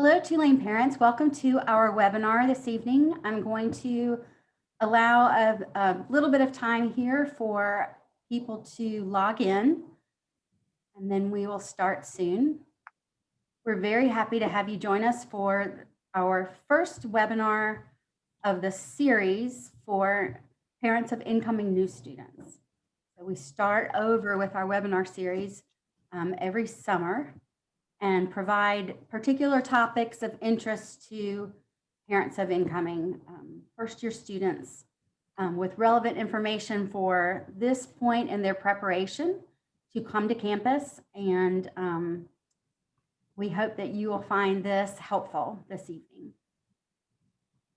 Hello, Tulane parents. Welcome to our webinar this evening. I'm going to allow a little bit of time here for people to log in, and then we will start soon. We're very happy to have you join us for our first webinar of the series for parents of incoming new students. So we start over with our webinar series every summer and provide particular topics of interest to parents of incoming first-year students with relevant information for this point in their preparation to come to campus. And we hope that you will find this helpful this evening.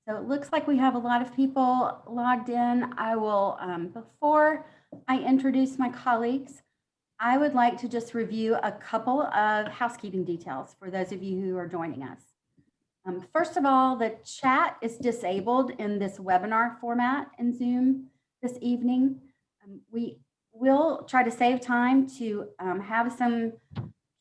So it looks like we have a lot of people logged in. I will, before I introduce my colleagues, I would like to just review a couple of housekeeping details for those of you who are joining us. First of all, the chat is disabled in this webinar format in Zoom this evening. We will try to save time to have some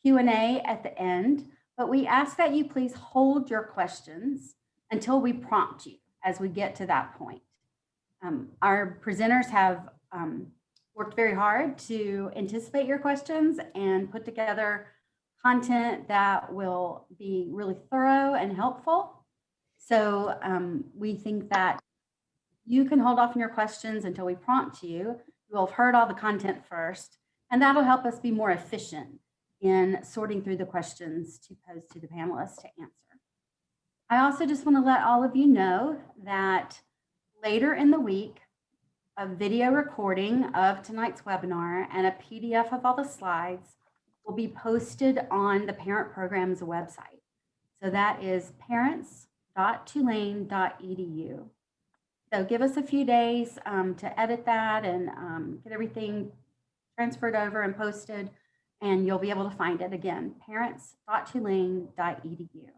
Q&A at the end, but we ask that you please hold your questions until we prompt you as we get to that point. Our presenters have worked very hard to anticipate your questions and put together content that will be really thorough and helpful. So we think that you can hold off on your questions until we prompt you. You will have heard all the content first, and that'll help us be more efficient in sorting through the questions to pose to the panelists to answer. I also just want to let all of you know that later in the week, a video recording of tonight's webinar and a PDF of all the slides will be posted on the parent program's website. So that is parents.tulane.edu. So give us a few days to edit that and get everything transferred over and posted, and you'll be able to find it again, parents.tulane.edu.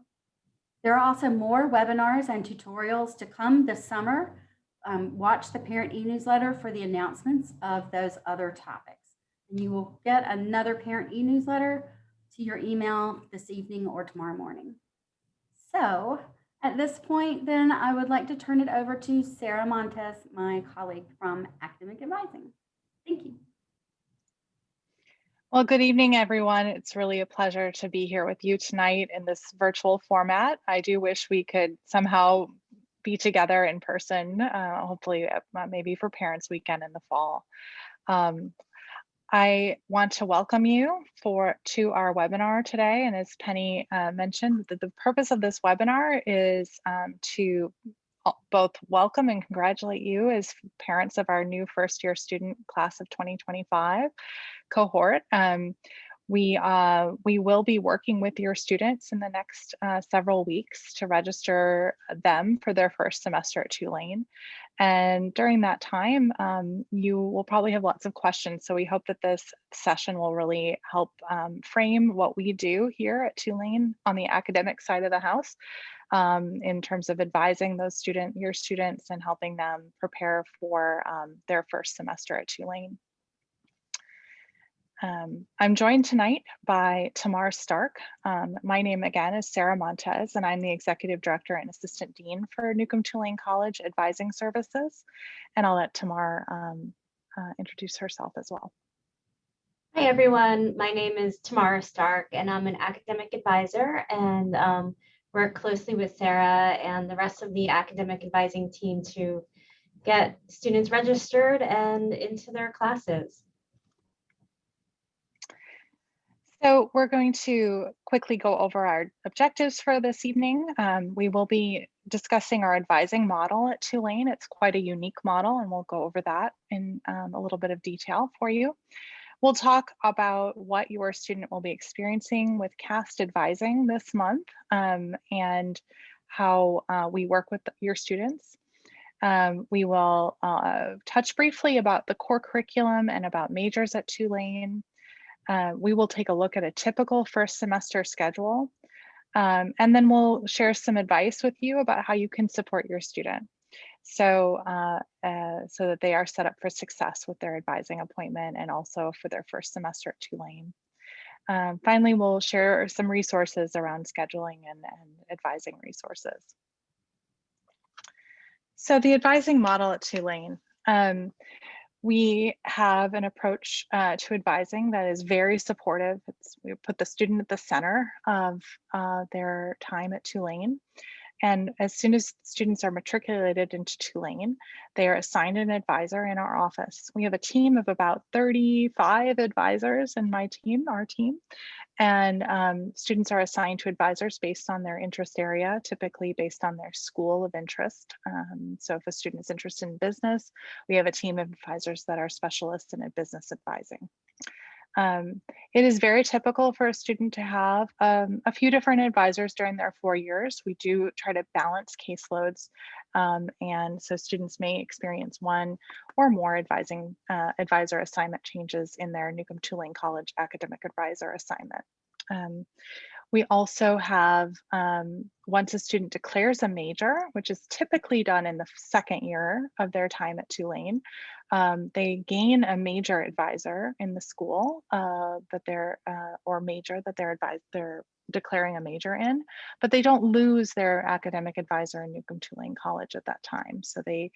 There are also more webinars and tutorials to come this summer. Watch the parent e-newsletter for the announcements of those other topics. And you will get another parent e-newsletter to your email this evening or tomorrow morning. So at this point, then I would like to turn it over to Sarah Montes, my colleague from Academic Advising. Thank you. Well, good evening, everyone. It's really a pleasure to be here with you tonight in this virtual format. I do wish we could somehow be together in person, hopefully maybe for Parents Weekend in the fall. I want to welcome you to our webinar today. And as Penny mentioned, the purpose of this webinar is to both welcome and congratulate you as parents of our new first-year student class of 2025 cohort. We will be working with your students in the next several weeks to register them for their first semester at Tulane. And during that time, you will probably have lots of questions. So we hope that this session will really help frame what we do here at Tulane on the academic side of the house in terms of advising your students and helping them prepare for their first semester at Tulane. I'm joined tonight by Tamar Stark. My name again is Sarah Montes, and I'm the Executive Director and Assistant Dean for Newcomb-Tulane College Advising Services. And I'll let Tamar introduce herself as well. Hi everyone, my name is Tamara Stark and I'm an academic advisor and work closely with Sarah and the rest of the academic advising team to get students registered and into their classes. So we're going to quickly go over our objectives for this evening. We will be discussing our advising model at Tulane. It's quite a unique model, and we'll go over that in a little bit of detail for you. We'll talk about what your student will be experiencing with CAST advising this month and how we work with your students. We will touch briefly about the core curriculum and about majors at Tulane. We will take a look at a typical first semester schedule, and then we'll share some advice with you about how you can support your student so that they are set up for success with their advising appointment and also for their first semester at Tulane. finally, we'll share some resources around scheduling and advising resources. So the advising model at Tulane. We have an approach to advising that is very supportive. We put the student at the center of their time at Tulane. And as soon as students are matriculated into Tulane, they are assigned an advisor in our office. We have a team of about 35 advisors in our team. And students are assigned to advisors based on their interest area, typically based on their school of interest. So if a student is interested in business, we have a team of advisors that are specialists in business advising. It is very typical for a student to have a few different advisors during their 4 years. We do try to balance caseloads, and so students may experience one or more advisor assignment changes in their Newcomb-Tulane College academic advisor assignment. We also have, once a student declares a major, which is typically done in the second year of their time at Tulane, they gain a major advisor in the school that they're declaring a major in, but they don't lose their academic advisor in Newcomb-Tulane College at that time. So they,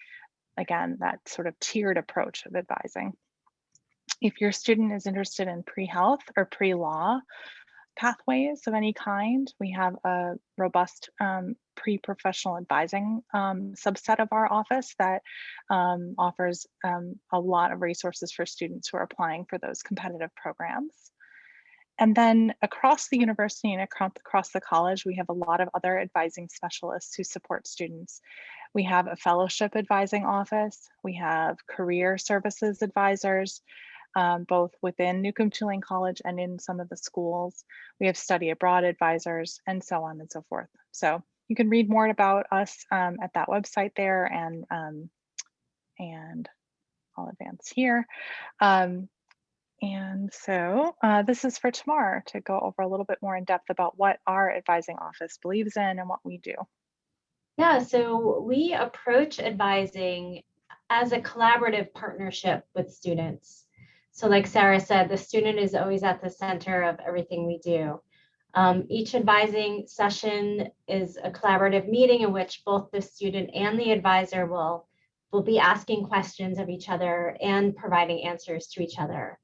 again, that sort of tiered approach of advising. If your student is interested in pre-health or pre-law pathways of any kind, we have a robust pre-professional advising subset of our office that offers a lot of resources for students who are applying for those competitive programs. And then across the university and across the college, we have a lot of other advising specialists who support students. We have a fellowship advising office. We have career services advisors, both within Newcomb-Tulane College and in some of the schools. We have study abroad advisors and so on and so forth. So you can read more about us at that website there, and I'll advance here. And so this is for Tamar to go over a little bit more in depth about what our advising office believes in and what we do. Yeah, so we approach advising as a collaborative partnership with students. So like Sarah said, the student is always at the center of everything we do. Each advising session is a collaborative meeting in which both the student and the advisor will be asking questions of each other and providing answers to each other.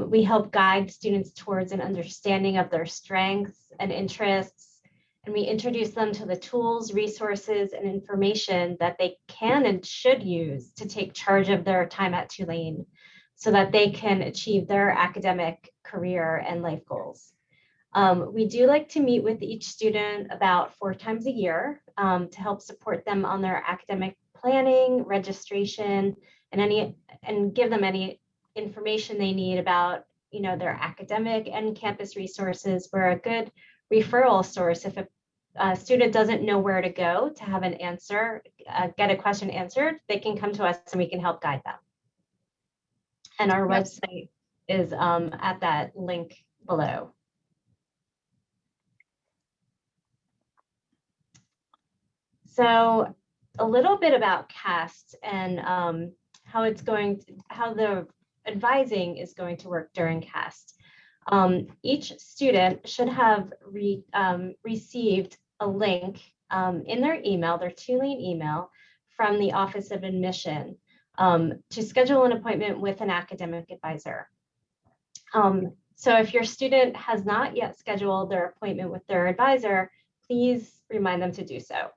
We help guide students towards an understanding of their strengths and interests, and we introduce them to the tools, resources, and information that they can and should use to take charge of their time at Tulane so that they can achieve their academic, career, and life goals. We do like to meet with each student about 4 times a year to help support them on their academic planning, registration, and give them any information they need about, their academic and campus resources. We're a good referral source. If a student doesn't know where to go to have an answer, get a question answered, they can come to us and we can help guide them. And our website is at that link below. So a little bit about CAST and how the advising is going to work during CAST. Each student should have received a link in their email, their Tulane email, from the Office of Admission to schedule an appointment with an academic advisor. So if your student has not yet scheduled their appointment with their advisor, please remind them to do so.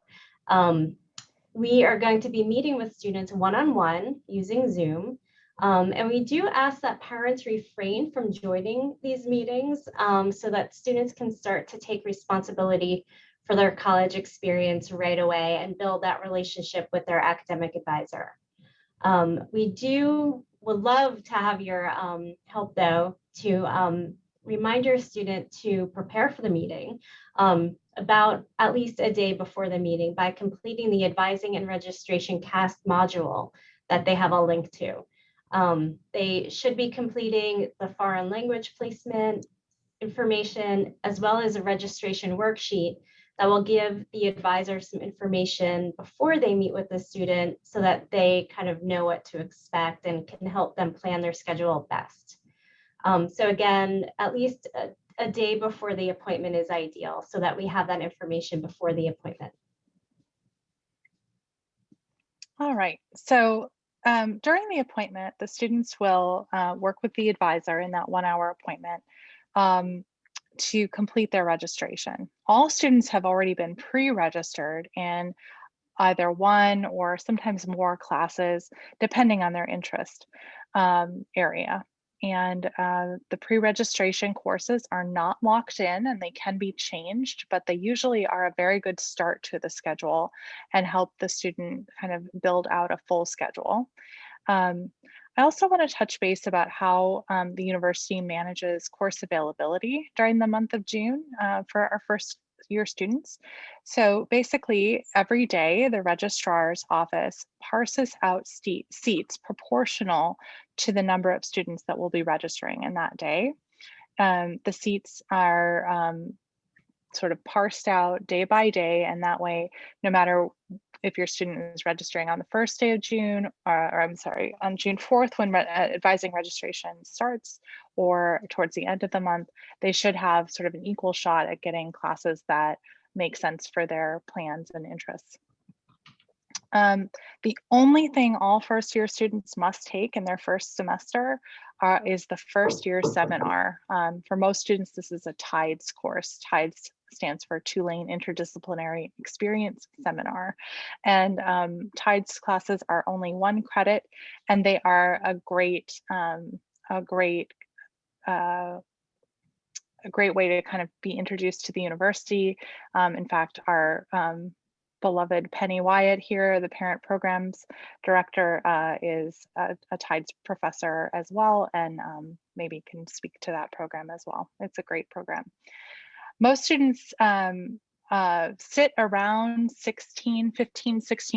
We are going to be meeting with students one-on-one using Zoom. And we do ask that parents refrain from joining these meetings so that students can start to take responsibility for their college experience right away and build that relationship with their academic advisor. We would love to have your help, though, to remind your student to prepare for the meeting about at least a day before the meeting by completing the advising and registration CAST module that they have a link to. They should be completing the foreign language placement information as well as a registration worksheet that will give the advisor some information before they meet with the student so that they kind of know what to expect and can help them plan their schedule best. So again, at least a day before the appointment is ideal so that we have that information before the appointment. All right, so during the appointment, the students will work with the advisor in that 1-hour appointment to complete their registration. All students have already been pre-registered in either one or sometimes more classes, depending on their interest area. And the pre-registration courses are not locked in and they can be changed, but they usually are a very good start to the schedule and help the student kind of build out a full schedule. I also want to touch base about how the university manages course availability during the month of June for our first year students. So basically, every day, the registrar's office parses out seats proportional to the number of students that will be registering in that day. The seats are sort of parsed out day by day, and that way, no matter if your student is registering on the first day of June, or I'm sorry, on June 4th when advising registration starts, or towards the end of the month, they should have sort of an equal shot at getting classes that make sense for their plans and interests. The only thing all first year students must take in their first semester is the first year seminar. For most students, this is a TIDES course. TIDES stands for Tulane Interdisciplinary Experience Seminar. And TIDES classes are only 1 credit, and they are a great way to kind of be introduced to the university. In fact, our beloved Penny Wyatt here, the parent programs director, is a TIDES professor as well, and maybe can speak to that program as well. It's a great program. Most students sit around 16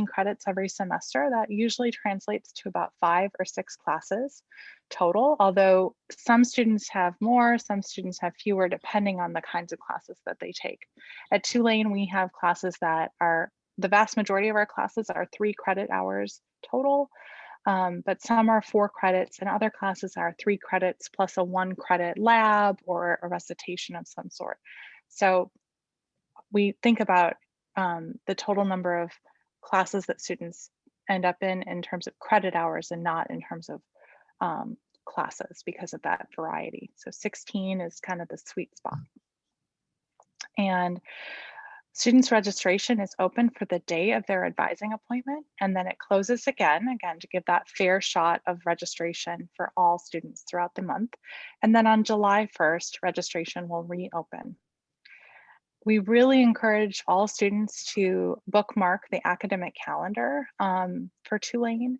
credits every semester. That usually translates to about 5 or 6 classes total, although some students have more, some students have fewer, depending on the kinds of classes that they take. At Tulane, we have classes that are, the vast majority of our classes are 3 credit hours total, but some are 4 credits, and other classes are 3 credits plus a 1 credit lab or a recitation of some sort. So we think about the total number of classes that students end up in terms of credit hours and not in terms of classes because of that variety. So 16 is kind of the sweet spot. And students' registration is open for the day of their advising appointment, and then it closes again to give that fair shot of registration for all students throughout the month. And then on July 1st, registration will reopen. We really encourage all students to bookmark the academic calendar for Tulane.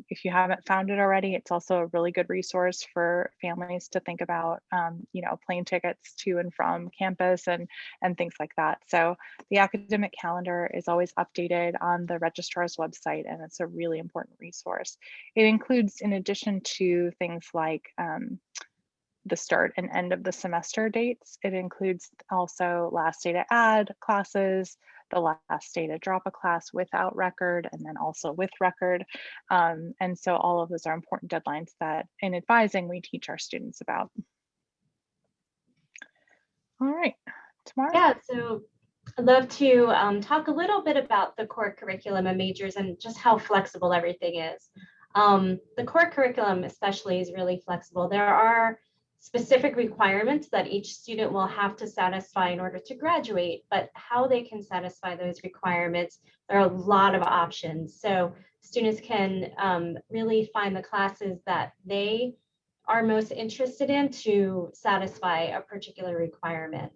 If you haven't found it already, it's also a really good resource for families to think about, plane tickets to and from campus and things like that. So the academic calendar is always updated on the registrar's website, and it's a really important resource. It includes, in addition to things like the start and end of the semester dates, it includes also last day to add classes, the last day to drop a class without record, and then also with record. And so all of those are important deadlines that in advising we teach our students about. All right, Tamara? Yeah, so I'd love to talk a little bit about the core curriculum and majors and just how flexible everything is. The core curriculum especially is really flexible. There are specific requirements that each student will have to satisfy in order to graduate, but how they can satisfy those requirements, there are a lot of options. So students can really find the classes that they are most interested in to satisfy a particular requirement.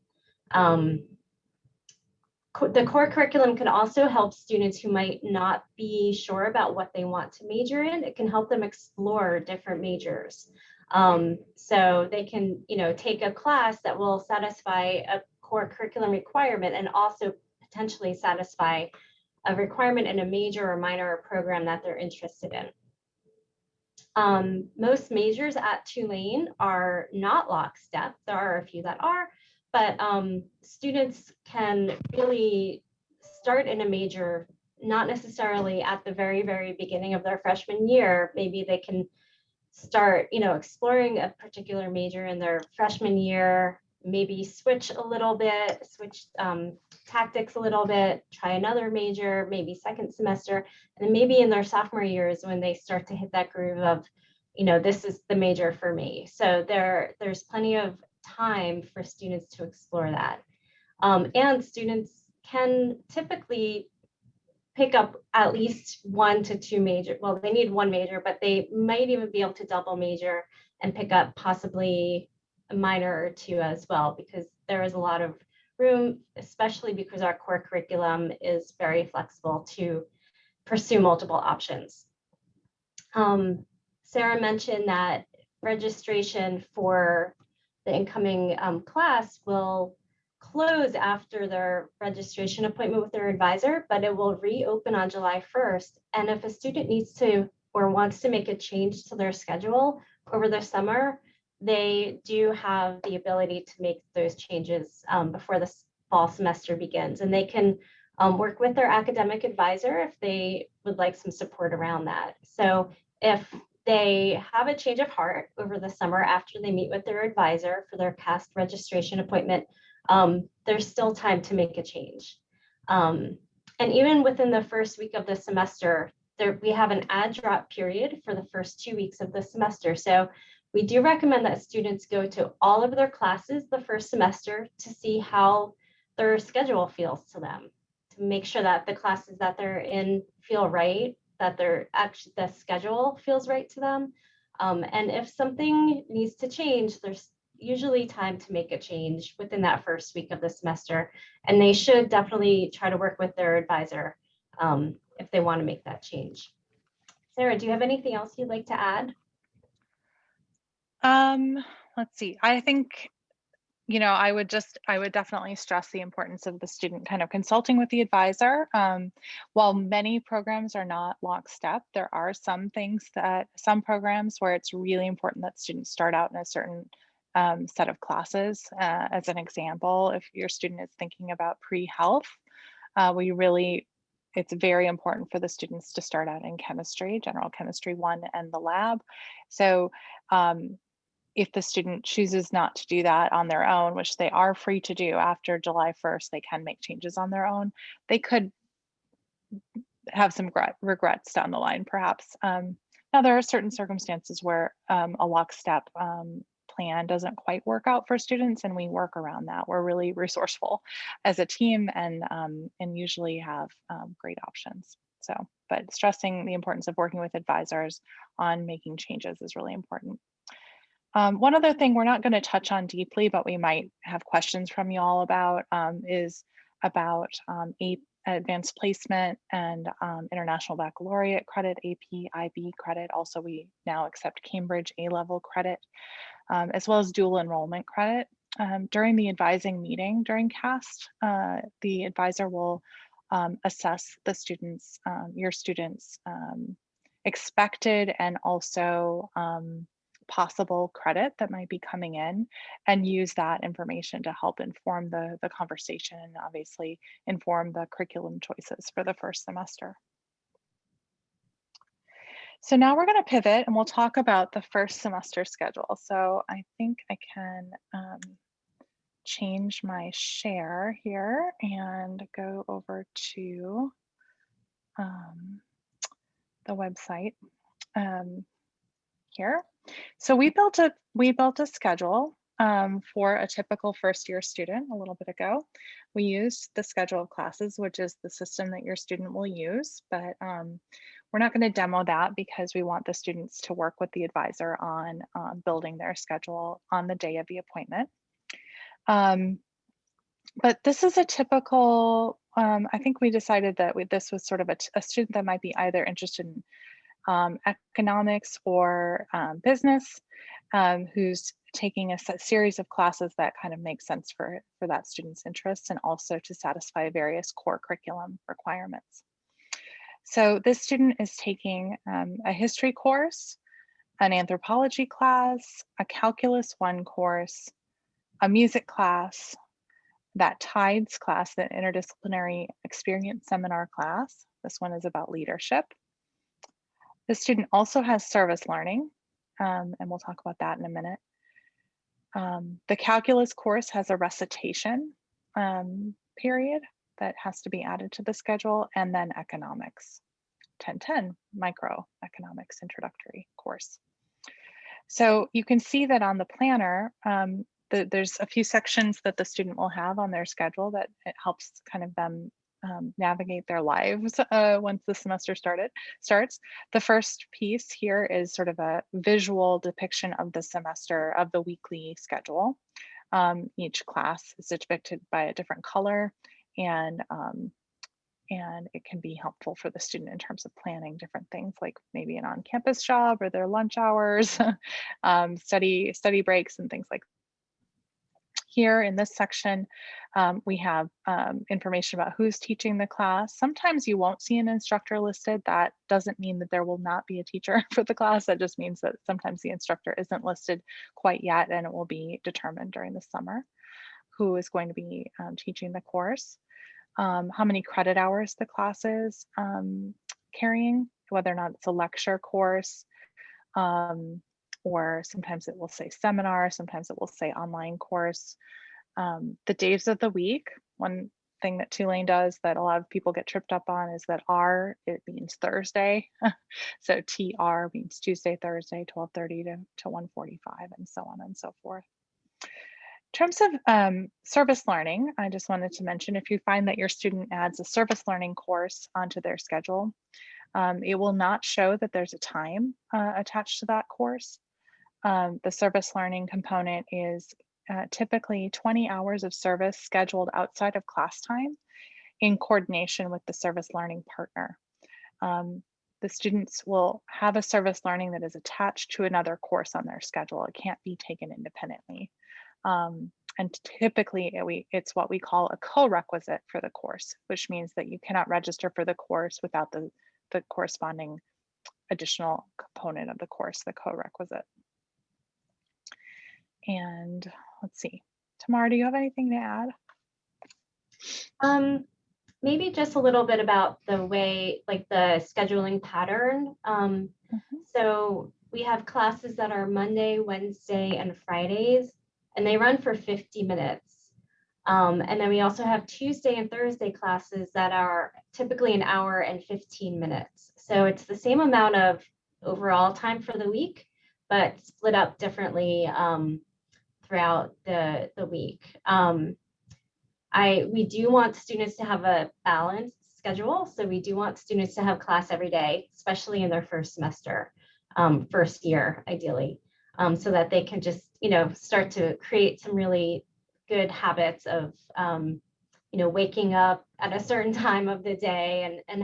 The core curriculum can also help students who might not be sure about what they want to major in. It can help them explore different majors. So they can, take a class that will satisfy a core curriculum requirement and also potentially satisfy a requirement in a major or minor or program that they're interested in. Most majors at Tulane are not lockstep. There are a few that are, but students can really start in a major, not necessarily at the very, very beginning of their freshman year. Maybe they can start, exploring a particular major in their freshman year, maybe switch a little bit, switch tactics a little bit, try another major, maybe second semester, and then maybe in their sophomore years when they start to hit that groove of, this is the major for me. So there's plenty of time for students to explore that. And students can typically pick up at least 1 to 2 major. Well, they need 1 major, but they might even be able to double major and pick up possibly a minor or 2 as well, because there is a lot of room, especially because our core curriculum is very flexible to pursue multiple options. Sarah mentioned that registration for the incoming class will close after their registration appointment with their advisor, but it will reopen on July 1st. And if a student needs to or wants to make a change to their schedule over the summer, they do have the ability to make those changes before the fall semester begins. And they can work with their academic advisor if they would like some support around that. So if they have a change of heart over the summer after they meet with their advisor for their CAST registration appointment, there's still time to make a change. And even within the first week of the semester, we have an add drop period for the first 2 weeks of the semester. So we do recommend that students go to all of their classes the first semester to see how their schedule feels to them, to make sure that the classes that they're in feel right, that the schedule feels right to them. And if something needs to change, there's usually time to make a change within that first week of the semester. And they should definitely try to work with their advisor if they want to make that change. Sarah, do you have anything else you'd like to add? Let's see. I think, I would definitely stress the importance of the student kind of consulting with the advisor. While many programs are not lockstep, there are some programs where it's really important that students start out in a certain set of classes. As an example, if your student is thinking about pre-health, it's very important for the students to start out in chemistry, general chemistry 1 and the lab. So if the student chooses not to do that on their own, which they are free to do after July 1st, they can make changes on their own. They could have some regrets down the line, perhaps. Now, there are certain circumstances where a lockstep plan doesn't quite work out for students, and we work around that. We're really resourceful as a team and usually have great options. So, but stressing the importance of working with advisors on making changes is really important. One other thing we're not going to touch on deeply, but we might have questions from you all about is about advanced placement and international baccalaureate credit, AP, IB credit. Also, we now accept Cambridge A-level credit, as well as dual enrollment credit. During the advising meeting during CAST, the advisor will assess the students, your students' expected and also possible credit that might be coming in, and use that information to help inform the conversation and obviously inform the curriculum choices for the first semester. So now we're going to pivot and we'll talk about the first semester schedule. So I think I can change my share here and go over to the website here. So we built a schedule for a typical first year student a little bit ago. We used the schedule of classes, which is the system that your student will use, but we're not going to demo that because we want the students to work with the advisor on building their schedule on the day of the appointment. But this is a typical, I think we decided that this was sort of a student that might be either interested in economics or business, who's taking a series of classes that kind of make sense for that student's interests and also to satisfy various core curriculum requirements. So this student is taking a history course, an anthropology class, a calculus 1 course, a music class, that TIDES class, the interdisciplinary experience seminar class. This one is about leadership. The student also has service learning, and we'll talk about that in a minute. The calculus course has a recitation period that has to be added to the schedule, and then economics, 1010 microeconomics introductory course. So you can see that on the planner, there's a few sections that the student will have on their schedule that it helps kind of them navigate their lives once the semester starts. The first piece here is sort of a visual depiction of the semester, of the weekly schedule. Each class is depicted by a different color, and it can be helpful for the student in terms of planning different things, like maybe an on-campus job or their lunch hours, study breaks and things like that. Here in this section, we have information about who's teaching the class. Sometimes you won't see an instructor listed. That doesn't mean that there will not be a teacher for the class. That just means that sometimes the instructor isn't listed quite yet, and it will be determined during the summer who is going to be teaching the course. How many credit hours the class is carrying, whether or not it's a lecture course, or sometimes it will say seminar, sometimes it will say online course. The days of the week, one thing that Tulane does that a lot of people get tripped up on is that it means Thursday. So TR means Tuesday, Thursday, 12:30 to 1:45, and so on and so forth. In terms of service learning, I just wanted to mention, if you find that your student adds a service learning course onto their schedule, it will not show that there's a time attached to that course. The service learning component is typically 20 hours of service scheduled outside of class time in coordination with the service learning partner. The students will have a service learning that is attached to another course on their schedule. It can't be taken independently. And typically it's what we call a co-requisite for the course, which means that you cannot register for the course without the corresponding additional component of the course, the co-requisite. And let's see, Tamara, do you have anything to add? Maybe just a little bit about the way, like the scheduling pattern. So we have classes that are Monday, Wednesday, and Fridays, and they run for 50 minutes. And then we also have Tuesday and Thursday classes that are typically 1 hour and 15 minutes. So it's the same amount of overall time for the week, but split up differently throughout the week. We do want students to have a balanced schedule. So we do want students to have class every day, especially in their first semester, first year, ideally, so that they can just, start to create some really good habits of, waking up at a certain time of the day and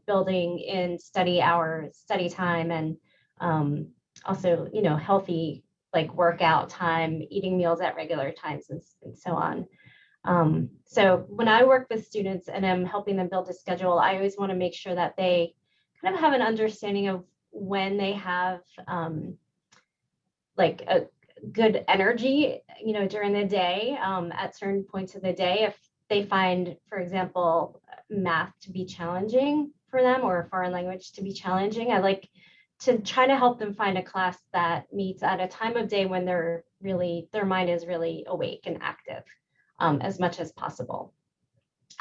building in study hours, study time, and also, healthy, like workout time, eating meals at regular times, and so on. So when I work with students and I'm helping them build a schedule, I always want to make sure that they kind of have an understanding of when they have like a good energy, during the day, at certain points of the day. If they find, for example, math to be challenging for them or foreign language to be challenging, I like to try to help them find a class that meets at a time of day when their mind is really awake and active, as much as possible.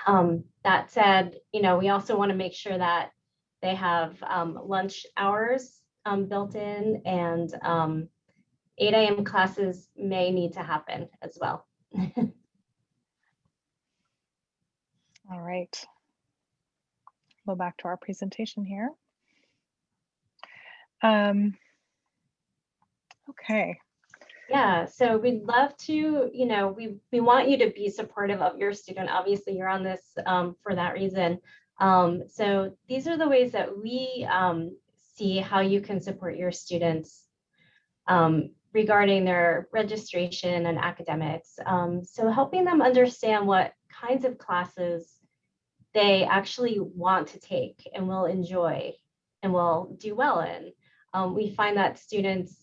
That said, we also want to make sure that they have lunch hours built in, and 8 a.m. classes may need to happen as well. All right. Go back to our presentation here. Okay. Yeah, so we'd love to, we want you to be supportive of your student. Obviously, you're on this for that reason. So these are the ways that we see how you can support your students regarding their registration and academics. So helping them understand what kinds of classes they actually want to take and will enjoy and will do well in. We find that students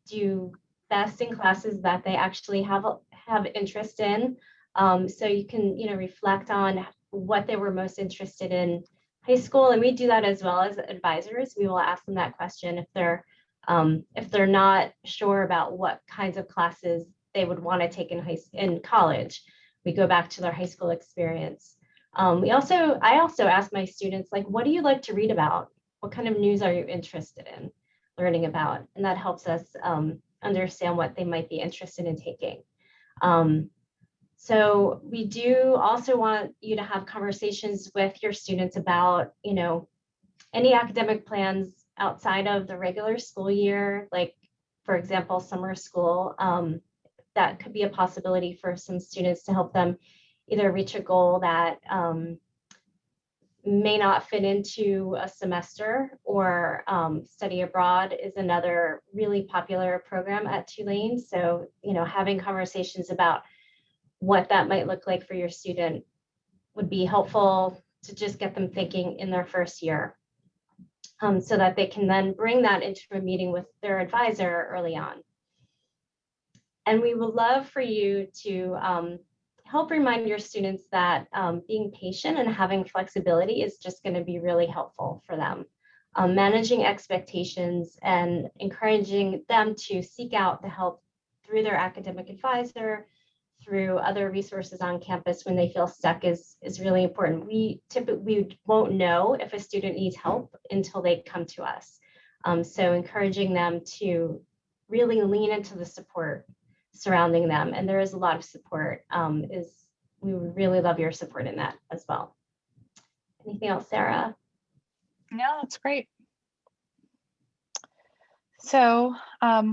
do best in classes that they actually have interest in. So you can, reflect on what they were most interested in high school. And we do that as well as advisors. We will ask them that question if they're If they're not sure about what kinds of classes they would want to take in college, we go back to their high school experience. I also ask my students, like, what do you like to read about? What kind of news are you interested in learning about? And that helps us understand what they might be interested in taking. So we do also want you to have conversations with your students about, any academic plans outside of the regular school year, like, for example, summer school. That could be a possibility for some students to help them either reach a goal that may not fit into a semester, or study abroad is another really popular program at Tulane. So, having conversations about what that might look like for your student would be helpful to just get them thinking in their first year, so that they can then bring that into a meeting with their advisor early on. And we would love for you to help remind your students that being patient and having flexibility is just going to be really helpful for them. Managing expectations and encouraging them to seek out the help through their academic advisor, through other resources on campus when they feel stuck is really important. We won't know if a student needs help until they come to us. So encouraging them to really lean into the support surrounding them. And there is a lot of support. We would really love your support in that as well. Anything else, Sarah? No, that's great. So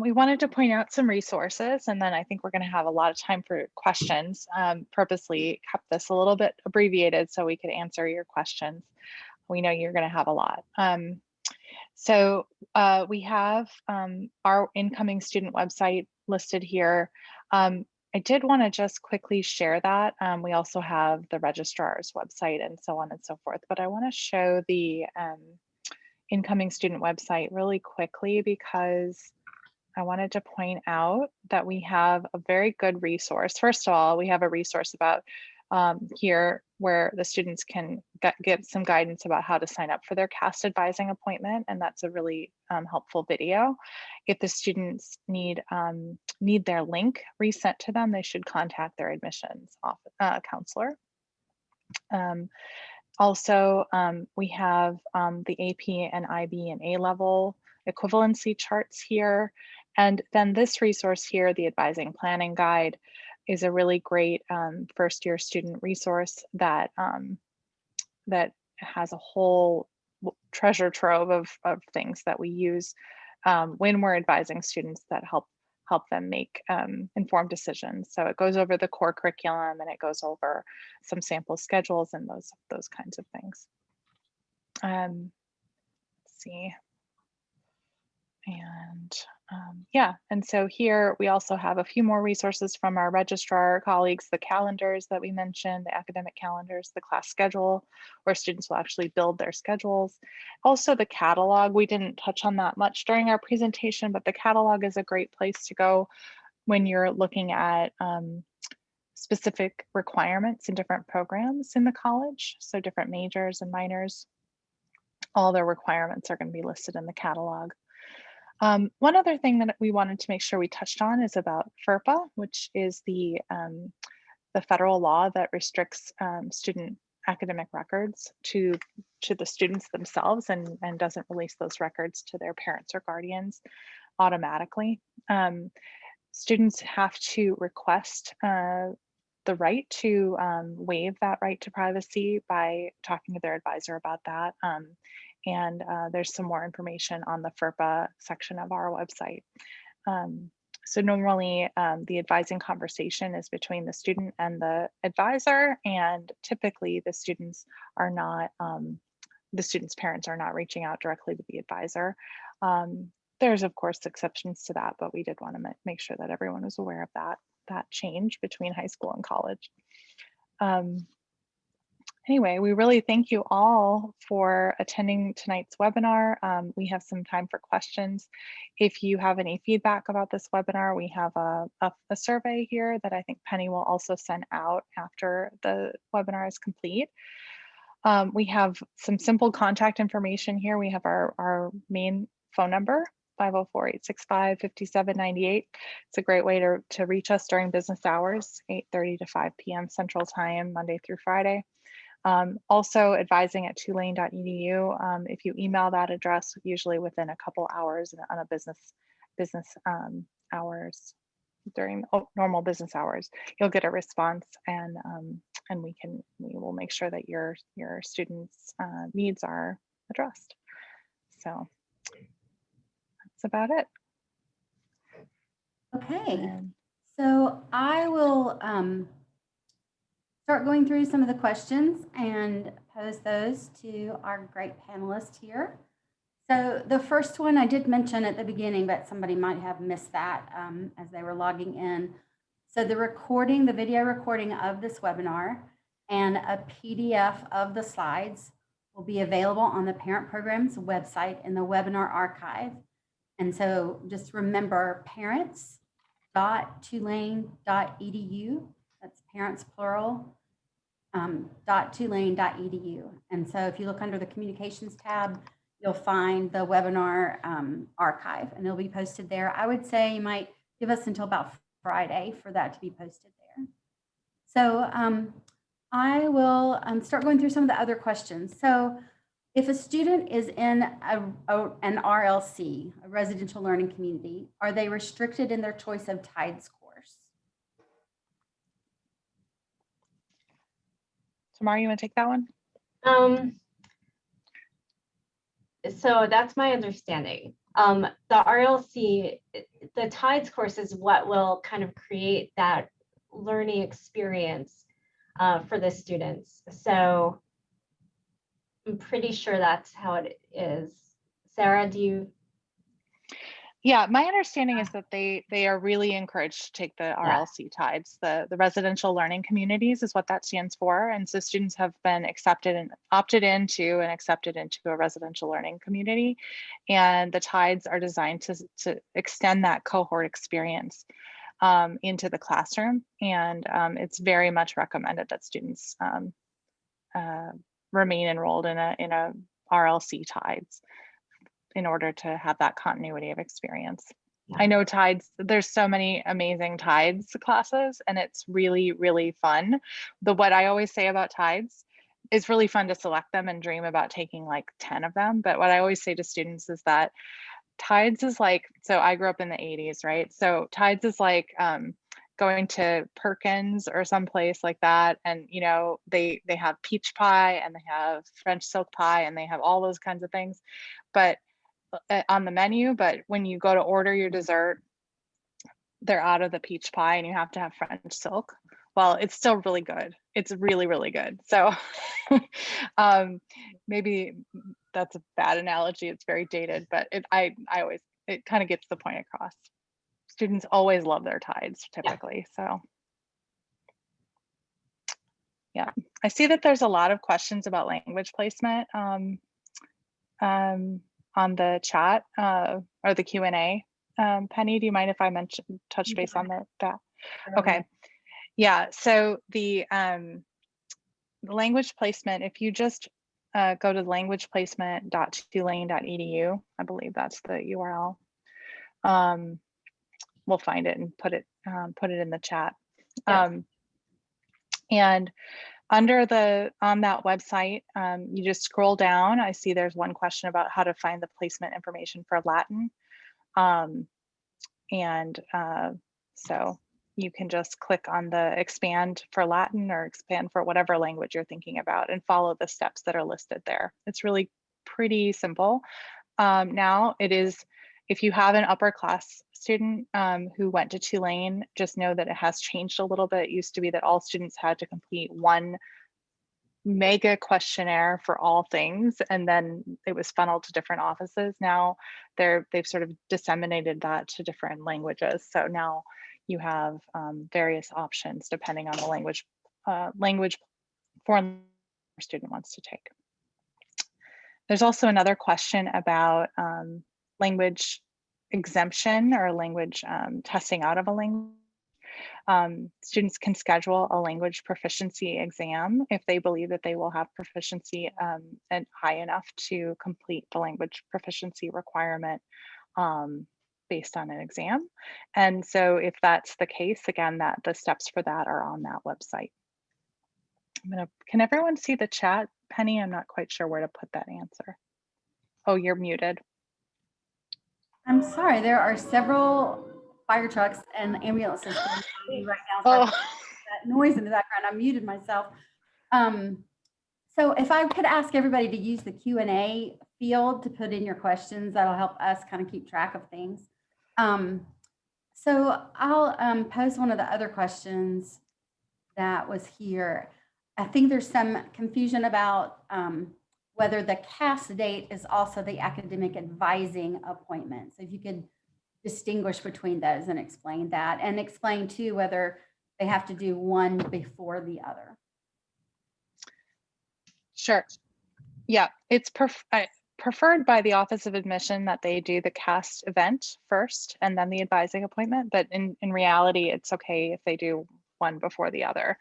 we wanted to point out some resources, and then I think we're going to have a lot of time for questions. Purposely kept this a little bit abbreviated so we could answer your questions. We know you're going to have a lot. So we have our incoming student website listed here. I did want to just quickly share that. We also have the registrar's website and so on and so forth, but I want to show the incoming student website really quickly because I wanted to point out that we have a very good resource. First of all, we have a resource about here where the students can get some guidance about how to sign up for their CAST advising appointment, and that's a really helpful video. If the students need their link resent to them, they should contact their admissions counselor. Also, we have the AP and IB and A-level equivalency charts here. And then this resource here, the Advising Planning Guide, is a really great first year student resource that, that has a whole treasure trove of things that we use when we're advising students that help them make informed decisions. So it goes over the core curriculum and it goes over some sample schedules and those kinds of things. Let's see. And yeah, and so here we also have a few more resources from our registrar colleagues, the calendars that we mentioned, the academic calendars, the class schedule, where students will actually build their schedules. Also the catalog, we didn't touch on that much during our presentation, but the catalog is a great place to go when you're looking at specific requirements in different programs in the college. So different majors and minors, all their requirements are going to be listed in the catalog. One other thing that we wanted to make sure we touched on is about FERPA, which is the federal law that restricts student academic records to the students themselves and doesn't release those records to their parents or guardians automatically. Students have to request the right to waive that right to privacy by talking to their advisor about that. And there's some more information on the FERPA section of our website. So normally the advising conversation is between the student and the advisor, and typically the students are not, the student's parents are not reaching out directly to the advisor. There's of course exceptions to that, but we did want to make sure that everyone was aware of that change between high school and college. Anyway, we really thank you all for attending tonight's webinar. We have some time for questions. If you have any feedback about this webinar, we have a survey here that I think Penny will also send out after the webinar is complete. We have some simple contact information here. We have our main phone number 504-865-5798. It's a great way to reach us during business hours, 8:30 to 5 p.m. Central Time, Monday through Friday. Also advising at tulane.edu. If you email that address, usually within a couple hours on a business hours, during normal business hours, you'll get a response, and we will make sure that your students' needs are addressed. So that's about it. Okay, so I will start going through some of the questions and pose those to our great panelists here. So the first one I did mention at the beginning, but somebody might have missed that as they were logging in. So the video recording of this webinar and a PDF of the slides will be available on the parent program's website in the webinar archive. And so just remember parents.tulane.edu, that's parents plural, .tulane.edu. And so if you look under the communications tab, you'll find the webinar archive, and it'll be posted there. I would say you might give us until about Friday for that to be posted there. So I will start going through some of the other questions. So if a student is in an RLC, a residential learning community, are they restricted in their choice of TIDES course? Tamara, you want to take that one? So that's my understanding. The RLC, the TIDES course is what will kind of create that learning experience for the students. So I'm pretty sure that's how it is. Sarah, do you? Yeah, my understanding is that they are really encouraged to take the RLC TIDES. The residential learning communities is what that stands for. And so students have been accepted and opted into and accepted into a residential learning community. And the TIDES are designed to extend that cohort experience into the classroom. And it's very much recommended that students remain enrolled in a RLC TIDES in order to have that continuity of experience. Yeah. I know TIDES, there's so many amazing TIDES classes, and it's really, really fun. What I always say about TIDES, it's really fun to select them and dream about taking like 10 of them. But what I always say to students is that TIDES is like, so I grew up in the 80s, right? So TIDES is like going to Perkins or someplace like that. And, you know, they have peach pie and they have French silk pie and they have all those kinds of things. But on the menu, but when you go to order your dessert, they're out of the peach pie and you have to have French silk. Well, it's still really good. It's really, really good. So maybe that's a bad analogy. It's very dated, but it kind of gets the point across. Students always love their TIDES typically. Yeah. So yeah, I see that there's a lot of questions about language placement on the chat or the Q&A. Penny, do you mind if I touch base on that? Okay. Yeah, so the language placement, if you just go to languageplacement.tulane.edu, I believe that's the URL. We'll find it and put it in the chat. Yeah. And on that website, you just scroll down. I see there's one question about how to find the placement information for Latin. So you can just click on the expand for Latin or expand for whatever language you're thinking about and follow the steps that are listed there. It's really pretty simple. Now it is, if you have an upper class student who went to Tulane, just know that it has changed a little bit. It used to be that all students had to complete one mega questionnaire for all things, and then it was funneled to different offices. Now they've sort of disseminated that to different languages. So now you have various options depending on the language foreign student wants to take. There's also another question about language exemption or language testing out of a language. Students can schedule a language proficiency exam if they believe that they will have proficiency and high enough to complete the language proficiency requirement based on an exam. And so if that's the case, again, that the steps for that are on that website. Can everyone see the chat, Penny? I'm not quite sure where to put that answer. Oh, you're muted. I'm sorry, there are several fire trucks and ambulances going by right now. So that noise in the background, I muted myself. So if I could ask everybody to use the Q&A field to put in your questions, that'll help us kind of keep track of things. So I'll pose one of the other questions that was here. I think there's some confusion about whether the CAS date is also the academic advising appointment. So if you could distinguish between those and explain that, and explain too whether they have to do one before the other. Sure. Yeah, it's preferred by the Office of Admission that they do the CAST event first and then the advising appointment, but in reality, it's okay if they do one before the other.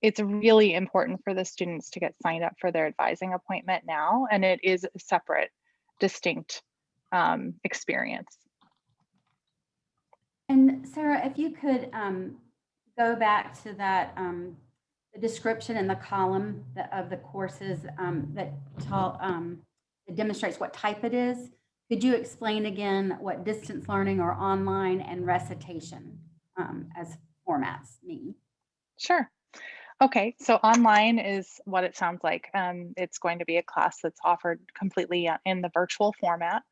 It's really important for the students to get signed up for their advising appointment now, and it is a separate, distinct experience. And Sarah, if you could go back to that, the description in the column of the courses that demonstrates what type it is. Could you explain again what distance learning or online and recitation as formats mean? Sure. Okay, so online is what it sounds like. It's going to be a class that's offered completely in the virtual format.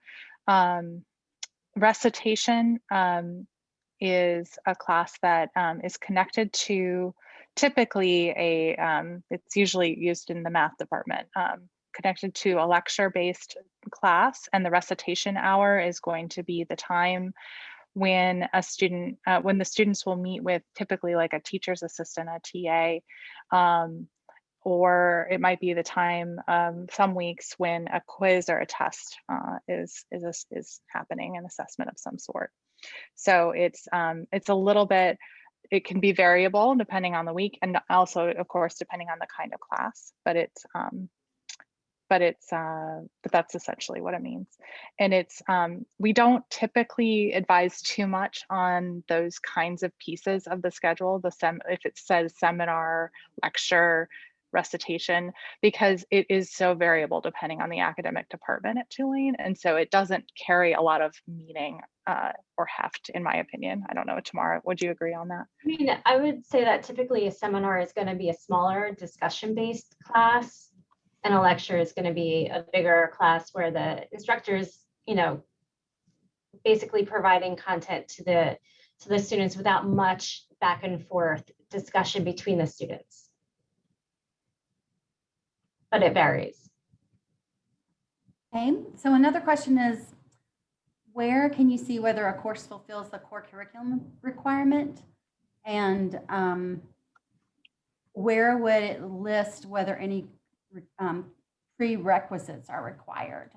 Recitation is a class that is connected to typically it's usually used in the math department, connected to a lecture-based class, and the recitation hour is going to be the time when when the students will meet with typically like a teacher's assistant, a TA, or it might be the time some weeks when a quiz or a test is happening, an assessment of some sort. So it's a little bit, it can be variable depending on the week, and also of course depending on the kind of class, but that's essentially what it means. And it's we don't typically advise too much on those kinds of pieces of the schedule, if it says seminar, lecture, recitation, because it is so variable depending on the academic department at Tulane, and so it doesn't carry a lot of meaning or heft, in my opinion. I don't know, Tamara, would you agree on that? I mean, I would say that typically a seminar is going to be a smaller discussion-based class, and a lecture is going to be a bigger class where the instructor is, basically providing content to the students without much back and forth discussion between the students. But it varies. Okay, so another question is, where can you see whether a course fulfills the core curriculum requirement? And where would it list whether any prerequisites are required?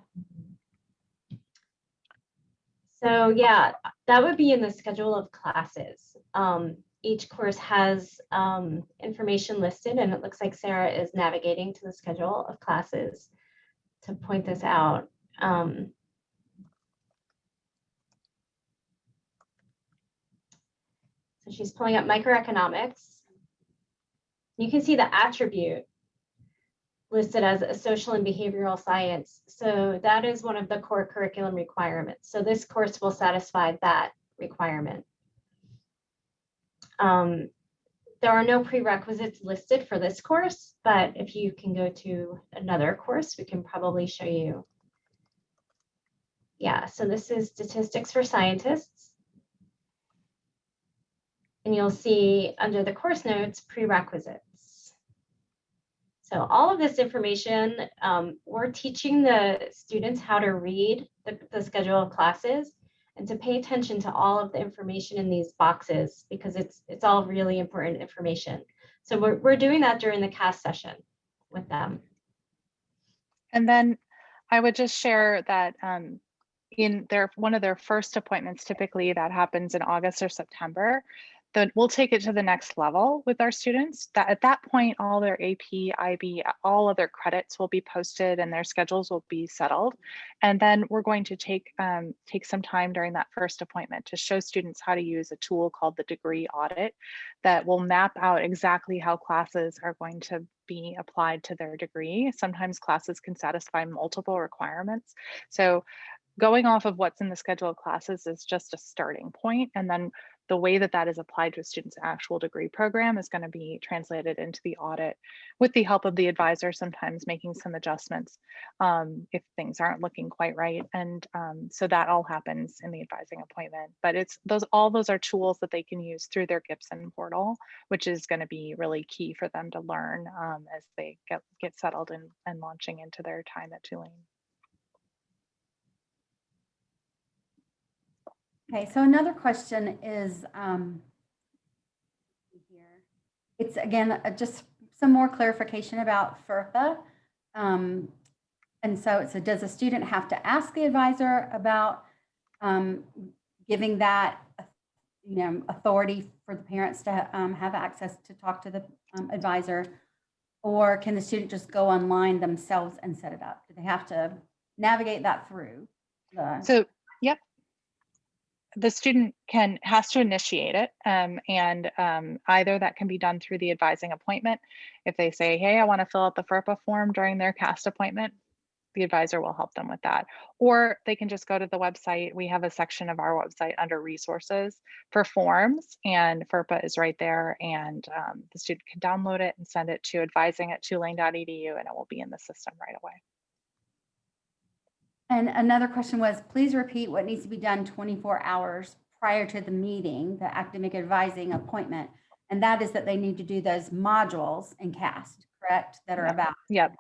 So yeah, that would be in the schedule of classes. Each course has information listed, and it looks like Sarah is navigating to the schedule of classes to point this out. So she's pulling up microeconomics. You can see the attribute listed as a social and behavioral science. So that is one of the core curriculum requirements. So this course will satisfy that requirement. There are no prerequisites listed for this course, but if you can go to another course, we can probably show you. Yeah, so this is statistics for scientists. And you'll see under the course notes, prerequisites. So all of this information, we're teaching the students how to read the schedule of classes and to pay attention to all of the information in these boxes, because it's all really important information. So we're doing that during the CAS session with them. And then I would just share that in one of their first appointments, typically that happens in August or September, we'll take it to the next level with our students. That at that point, all their AP, IB, all of their credits will be posted and their schedules will be settled. And then we're going to take some time during that first appointment to show students how to use a tool called the degree audit that will map out exactly how classes are going to be applied to their degree. Sometimes classes can satisfy multiple requirements. So going off of what's in the schedule of classes is just a starting point, and then the way that that is applied to a student's actual degree program is going to be translated into the audit with the help of the advisor, sometimes making some adjustments if things aren't looking quite right. And so that all happens in the advising appointment. But it's all those are tools that they can use through their Gibson portal, which is going to be really key for them to learn as they get settled and launching into their time at Tulane. Okay, so another question is here. It's again just some more clarification about FERPA. And so it said, does a student have to ask the advisor about giving that authority for the parents to have access to talk to the advisor, or can the student just go online themselves and set it up? Do they have to navigate that through? So, yep. The student has to initiate it, and either that can be done through the advising appointment. If they say, hey, I want to fill out the FERPA form during their CAST appointment, the advisor will help them with that. Or they can just go to the website. We have a section of our website under resources for forms, and FERPA is right there, and the student can download it and send it to advising@tulane.edu, and it will be in the system right away. And another question was, please repeat what needs to be done 24 hours prior to the meeting, the academic advising appointment. And that is that they need to do those modules in CAST, correct? That are about. Yep.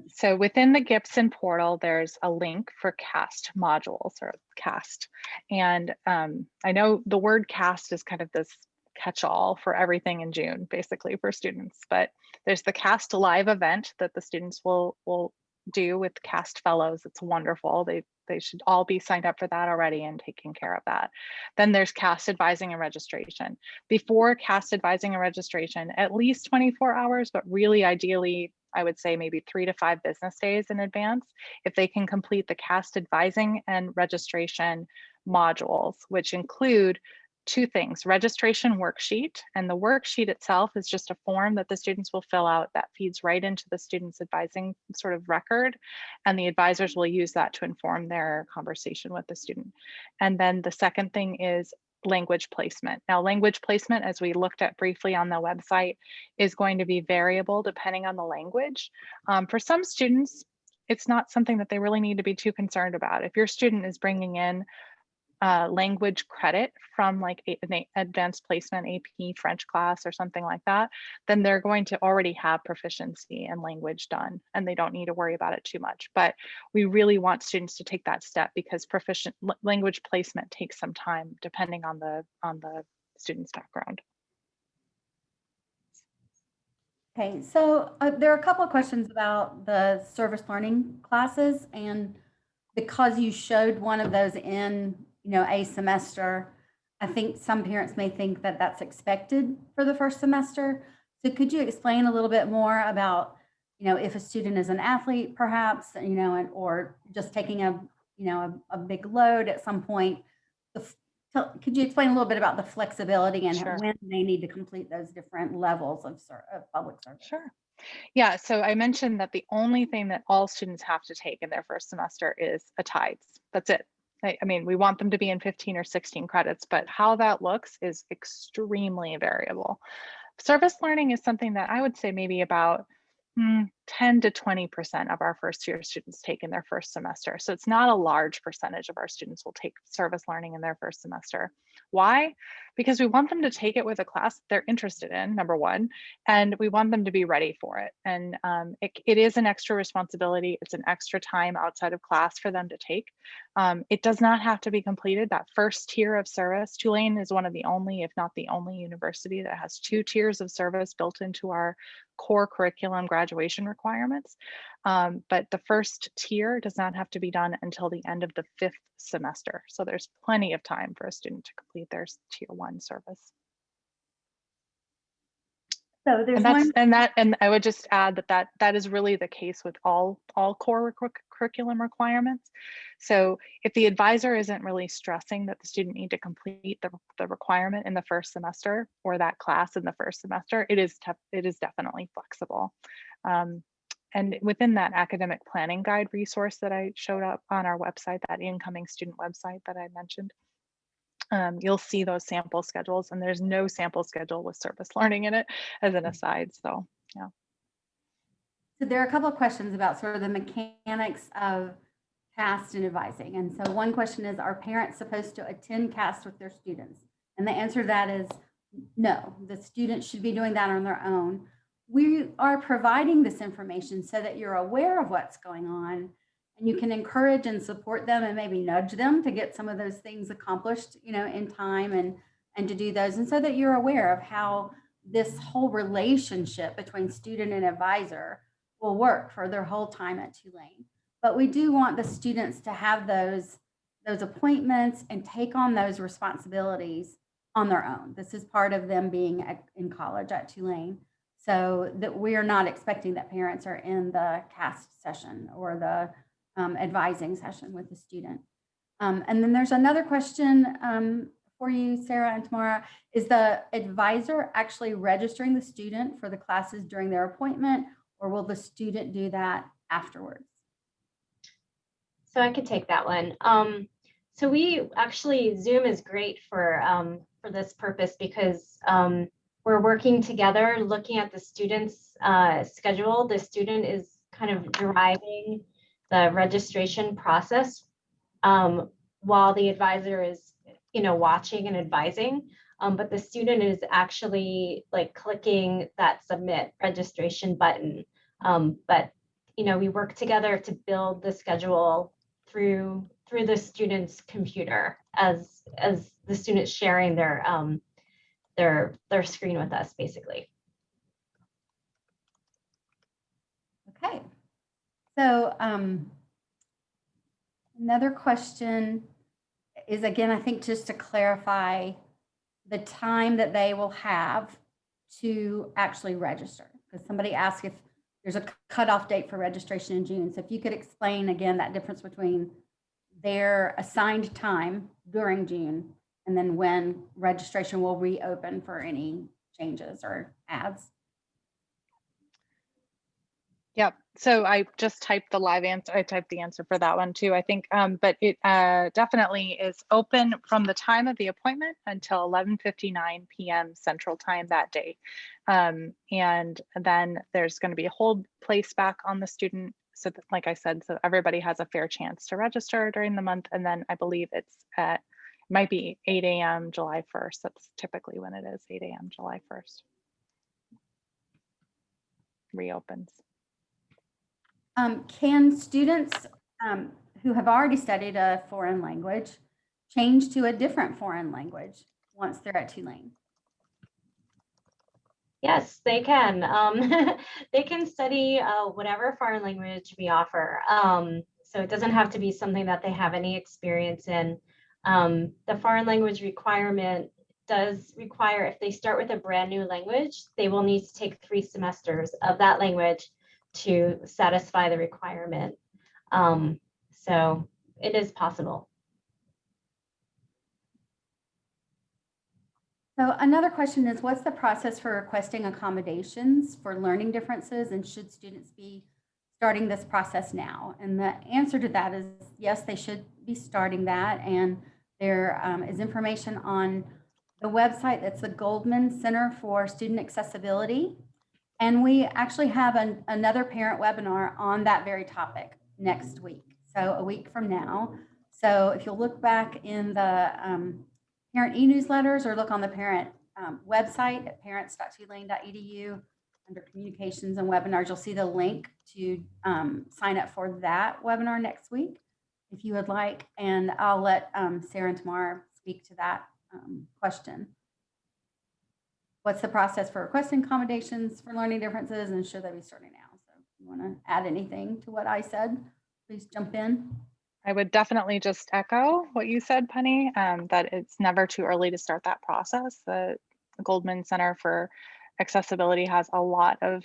So within the Gibson portal, there's a link for CAST modules or CAST. And I know the word CAST is kind of this catch-all for everything in June, basically for students, but there's the CAST live event that the students will do with CAST fellows. It's wonderful. They should all be signed up for that already and taking care of that. Then there's CAST advising and registration. Before CAST advising and registration, at least 24 hours, but really ideally, I would say maybe 3 to 5 business days in advance, if they can complete the CAST advising and registration modules, which include 2 things: registration worksheet, and the worksheet itself is just a form that the students will fill out that feeds right into the student's advising sort of record, and the advisors will use that to inform their conversation with the student. And then the second thing is language placement. Now, language placement, as we looked at briefly on the website, is going to be variable depending on the language. For some students, it's not something that they really need to be too concerned about. If your student is bringing in language credit from like an advanced placement AP French class or something like that, then they're going to already have proficiency in language done and they don't need to worry about it too much. But we really want students to take that step because proficient language placement takes some time depending on the student's background. Okay, so there are a couple of questions about the service learning classes, and because you showed one of those in a semester, I think some parents may think that that's expected for the first semester. So could you explain a little bit more about, if a student is an athlete, perhaps, or just taking a big load at some point? Could you explain a little bit about the flexibility and Sure. when they need to complete those different levels of public service? Sure. Yeah, so I mentioned that the only thing that all students have to take in their first semester is a TIDES. That's it. I mean, we want them to be in 15 or 16 credits, but how that looks is extremely variable. Service learning is something that I would say maybe about 10 to 20% of our first year students take in their first semester. So it's not a large percentage of our students will take service learning in their first semester. Why? Because we want them to take it with a class they're interested in, number one, and we want them to be ready for it. And it is an extra responsibility. It's an extra time outside of class for them to take. It does not have to be completed. That first tier of service, Tulane is one of the only, if not the only university that has 2 tiers of service built into our core curriculum graduation requirements. But the first tier does not have to be done until the end of the 5th semester. So there's plenty of time for a student to complete their tier 1 service. So there's And I would just add that is really the case with all core curriculum requirements. So if the advisor isn't really stressing that the student need to complete the requirement in the first semester or that class in the first semester, it is definitely flexible. And within that academic planning guide resource that I showed up on our website, that incoming student website that I mentioned, you'll see those sample schedules, and there's no sample schedule with service learning in it as an aside. So yeah. So there are a couple of questions about sort of the mechanics of CAST and advising. And so one question is, are parents supposed to attend CAST with their students? And the answer to that is no, the students should be doing that on their own. We are providing this information so that you're aware of what's going on and you can encourage and support them and maybe nudge them to get some of those things accomplished, in time and to do those. And so that you're aware of how this whole relationship between student and advisor will work for their whole time at Tulane. But we do want the students to have those appointments and take on those responsibilities on their own. This is part of them being in college at Tulane. So that we are not expecting that parents are in the CAST session or the advising session with the student. And then there's another question for you, Sarah and Tamara. Is the advisor actually registering the student for the classes during their appointment, or will the student do that afterwards? So I could take that one. So we actually, Zoom is great for this purpose because we're working together, looking at the student's schedule. The student is kind of driving the registration process while the advisor is, watching and advising. But the student is actually like clicking that submit registration button. But we work together to build the schedule through the student's computer as the student's sharing their screen with us, basically. Okay. So another question is, again, I think just to clarify the time that they will have to actually register, because somebody asked if there's a cutoff date for registration in June. So if you could explain again that difference between their assigned time during June and then when registration will reopen for any changes or adds. Yep. So I just typed the live answer. I typed the answer for that one too, I think. But it definitely is open from the time of the appointment until 11:59 p.m. Central Time that day. And then there's going to be a hold placed back on the student. So that, like I said, so everybody has a fair chance to register during the month. And then I believe it might be 8 a.m. July 1st. That's typically when it is, 8 a.m. July 1st. Reopens. Can students who have already studied a foreign language change to a different foreign language once they're at Tulane? Yes, they can. They can study whatever foreign language we offer. So it doesn't have to be something that they have any experience in. The foreign language requirement does require, if they start with a brand new language, they will need to take 3 semesters of that language to satisfy the requirement. So it is possible. So another question is, what's the process for requesting accommodations for learning differences, and should students be starting this process now? And the answer to that is yes, they should be starting that. And there is information on the website that's the Goldman Center for Student Accessibility. And we actually have another parent webinar on that very topic next week, so a week from now. So if you'll look back in the parent e-newsletters or look on the parent website at parents.tulane.edu under communications and webinars, you'll see the link to sign up for that webinar next week if you would like. And I'll let Sarah and Tamara speak to that question. What's the process for requesting accommodations for learning differences, and should they be starting now? So if you want to add anything to what I said, please jump in. I would definitely just echo what you said, Penny, that it's never too early to start that process. The Goldman Center for accessibility has a lot of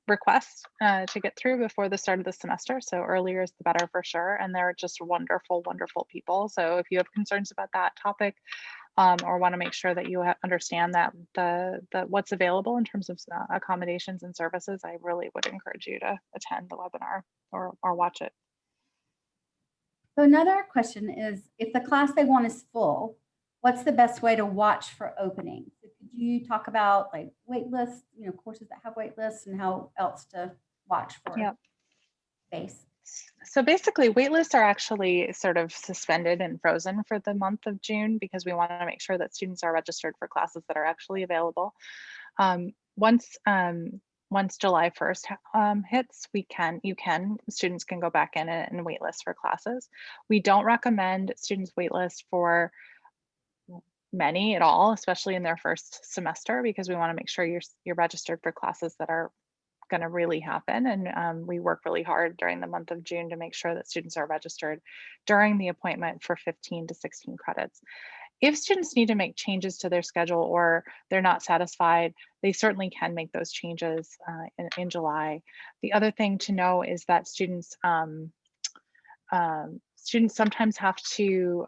requests to get through before the start of the semester. So earlier is the better for sure. And they're just wonderful, wonderful people. So if you have concerns about that topic, or want to make sure that you understand that the what's available in terms of accommodations and services, I really would encourage you to attend the webinar or watch it. So another question is, if the class they want is full, what's the best way to watch for openings? So could you talk about like wait lists, courses that have wait lists and how else to watch for space? So basically, waitlists are actually sort of suspended and frozen for the month of June because we want to make sure that students are registered for classes that are actually available. Once July 1st hits, students can go back in and waitlist for classes. We don't recommend students waitlist for many at all, especially in their first semester, because we want to make sure you're registered for classes that are going to really happen. And we work really hard during the month of June to make sure that students are registered during the appointment for 15 to 16 credits. If students need to make changes to their schedule or they're not satisfied, they certainly can make those changes in July. The other thing to know is that students sometimes have to,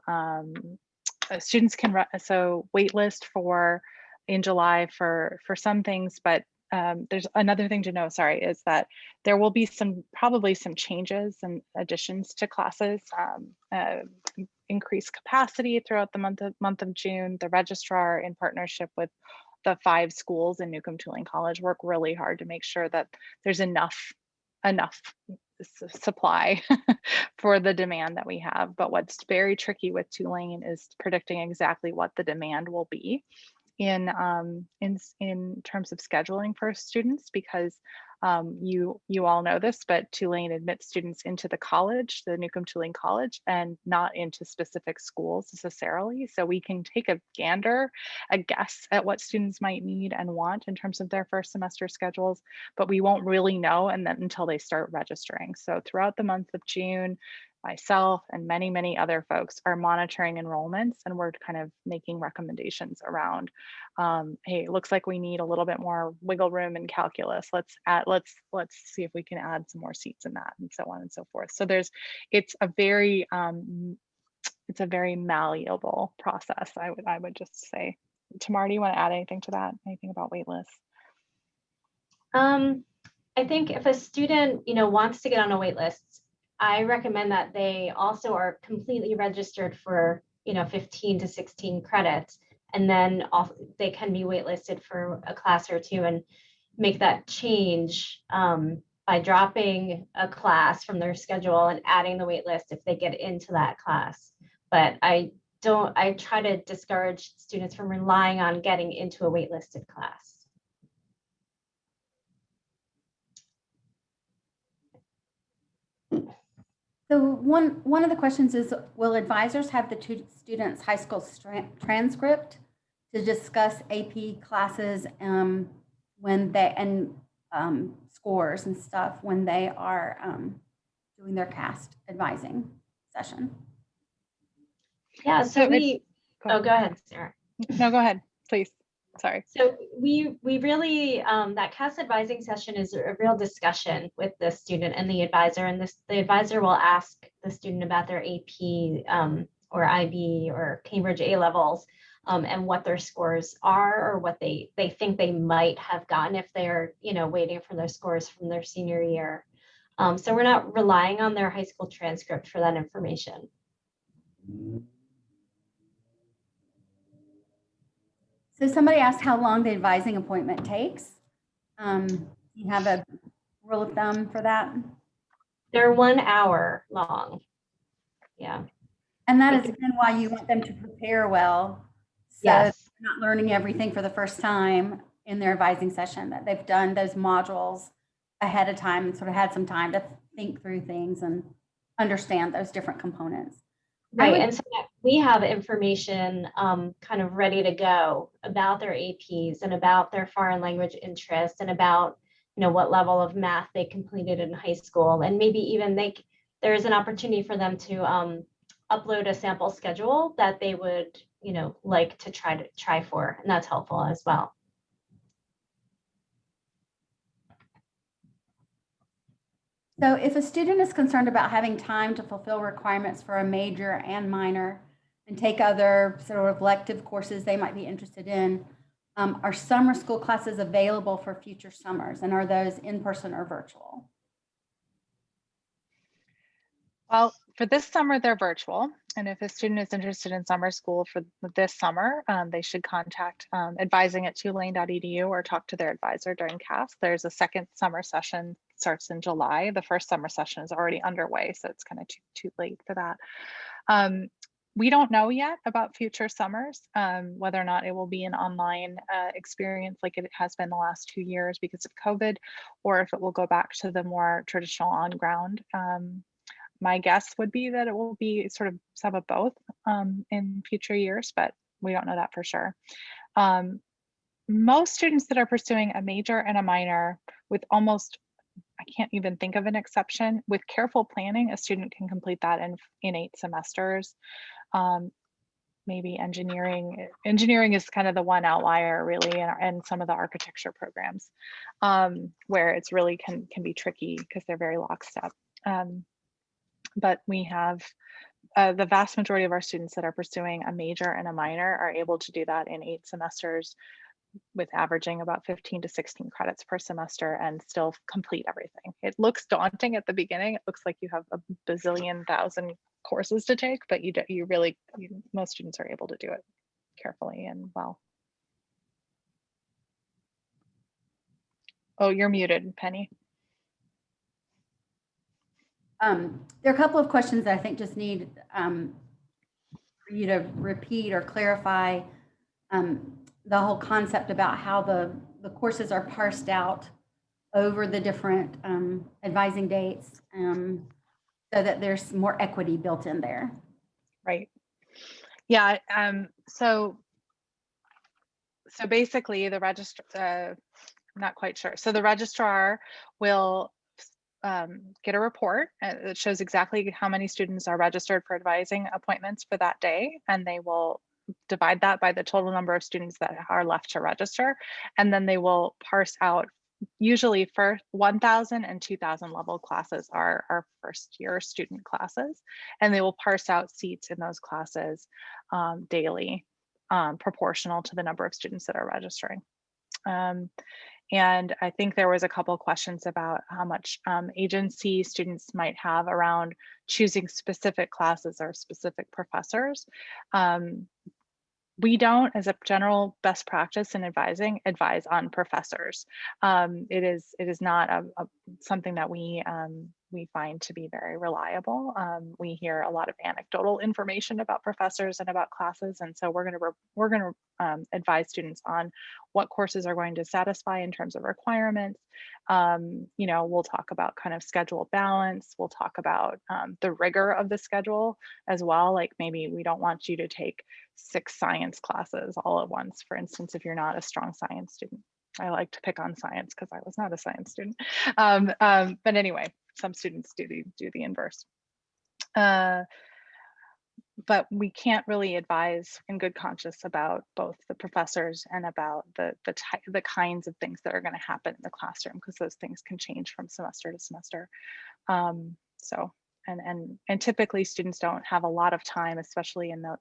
students can, waitlist for in July for some things, but there's another thing to know, is that there will be probably some changes and additions to classes, increased capacity throughout the month of June. The registrar, in partnership with the 5 schools in Newcomb Tulane College, work really hard to make sure that there's enough supply for the demand that we have. But what's very tricky with Tulane is predicting exactly what the demand will be in terms of scheduling for students, because you all know this, but Tulane admits students into the college, the Newcomb Tulane College, and not into specific schools necessarily. So we can take a guess at what students might need and want in terms of their first semester schedules, but we won't really know until they start registering. So throughout the month of June, myself and many other folks are monitoring enrollments, and we're kind of making recommendations around, hey, it looks like we need a little bit more wiggle room in calculus. Let's see if we can add some more seats in that, and so on and so forth. So it's a very malleable process, I would just say. Tamara, do you want to add anything to that? Anything about waitlists? I think if a student, wants to get on a wait list, I recommend that they also are completely registered for, 15 to 16 credits, and then they can be waitlisted for a class or two and make that change by dropping a class from their schedule and adding the wait list if they get into that class. But I try to discourage students from relying on getting into a waitlisted class. So one of the questions is, will advisors have the students' high school transcript to discuss AP classes when scores and stuff when they are doing their CAST advising session? Yeah, so go ahead, Sarah. No, go ahead, please. Sorry. So we really, that CAST advising session is a real discussion with the student and the advisor, and the advisor will ask the student about their AP or IB or Cambridge A levels, and what their scores are, or what they think they might have gotten if they're waiting for their scores from their senior year. So we're not relying on their high school transcript for that information. So somebody asked how long the advising appointment takes. You have a rule of thumb for that? They're 1 hour long. Yeah. And that is again why you want them to prepare well. So yes. they're not learning everything for the first time in their advising session, that they've done those modules ahead of time and sort of had some time to think through things and understand those different components. Right, and so that we have information kind of ready to go about their APs and about their foreign language interest and about what level of math they completed in high school, and maybe even there's an opportunity for them to upload a sample schedule that they would like to try for, and that's helpful as well. So if a student is concerned about having time to fulfill requirements for a major and minor and take other sort of elective courses they might be interested in, are summer school classes available for future summers? And are those in person or virtual? Well, for this summer, they're virtual. And if a student is interested in summer school for this summer, they should contact advising at tulane.edu or talk to their advisor during CAS. There's a second summer session, starts in July. The first summer session is already underway, so it's kind of too late for that. We don't know yet about future summers, whether or not it will be an online experience like it has been the last 2 years because of COVID, or if it will go back to the more traditional on-ground. My guess would be that it will be sort of some of both in future years, but we don't know that for sure. Most students that are pursuing a major and a minor with almost, I can't even think of an exception, with careful planning, a student can complete that in 8 semesters. Maybe engineering is kind of the one outlier really in some of the architecture programs where it's really can be tricky because they're very lockstep. But we have the vast majority of our students that are pursuing a major and a minor are able to do that in 8 semesters with averaging about 15 to 16 credits per semester and still complete everything. It looks daunting at the beginning. It looks like you have a bazillion thousand courses to take, but most students are able to do it carefully and well. Oh, you're muted, Penny. There are a couple of questions that I think just need for you to repeat or clarify the whole concept about how the courses are parsed out over the different advising dates so that there's more equity built in there. Right. Yeah. So basically the registrar, I'm not quite sure. So the registrar will get a report that shows exactly how many students are registered for advising appointments for that day, and they will divide that by the total number of students that are left to register, and then they will parse out, usually for 1,000 and 2,000 level classes are our first year student classes, and they will parse out seats in those classes daily, proportional to the number of students that are registering. And I think there was a couple of questions about how much agency students might have around choosing specific classes or specific professors. We don't, as a general best practice in advising, advise on professors. It is not something that we find to be very reliable. We hear a lot of anecdotal information about professors and about classes, and so we're going to advise students on what courses are going to satisfy in terms of requirements. We'll talk about kind of schedule balance. We'll talk about the rigor of the schedule as well. Like maybe we don't want you to take 6 science classes all at once, for instance, if you're not a strong science student. I like to pick on science because I was not a science student. But anyway, some students do the inverse. But we can't really advise in good conscience about both the professors and about the kinds of things that are going to happen in the classroom, because those things can change from semester to semester. And typically students don't have a lot of time, especially in the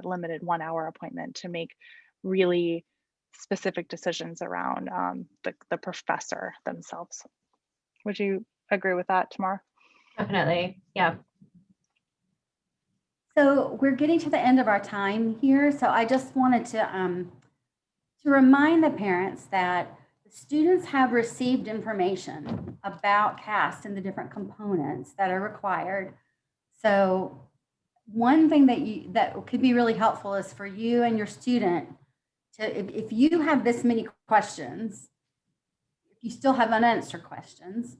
limited 1 hour appointment, to make really specific decisions around the professor themselves. Would you agree with that, Tamar? Definitely, yeah. So we're getting to the end of our time here. So I just wanted to remind the parents that the students have received information about CAST and the different components that are required. So one thing that could be really helpful is for you and your student to, if you have this many questions, if you still have unanswered questions,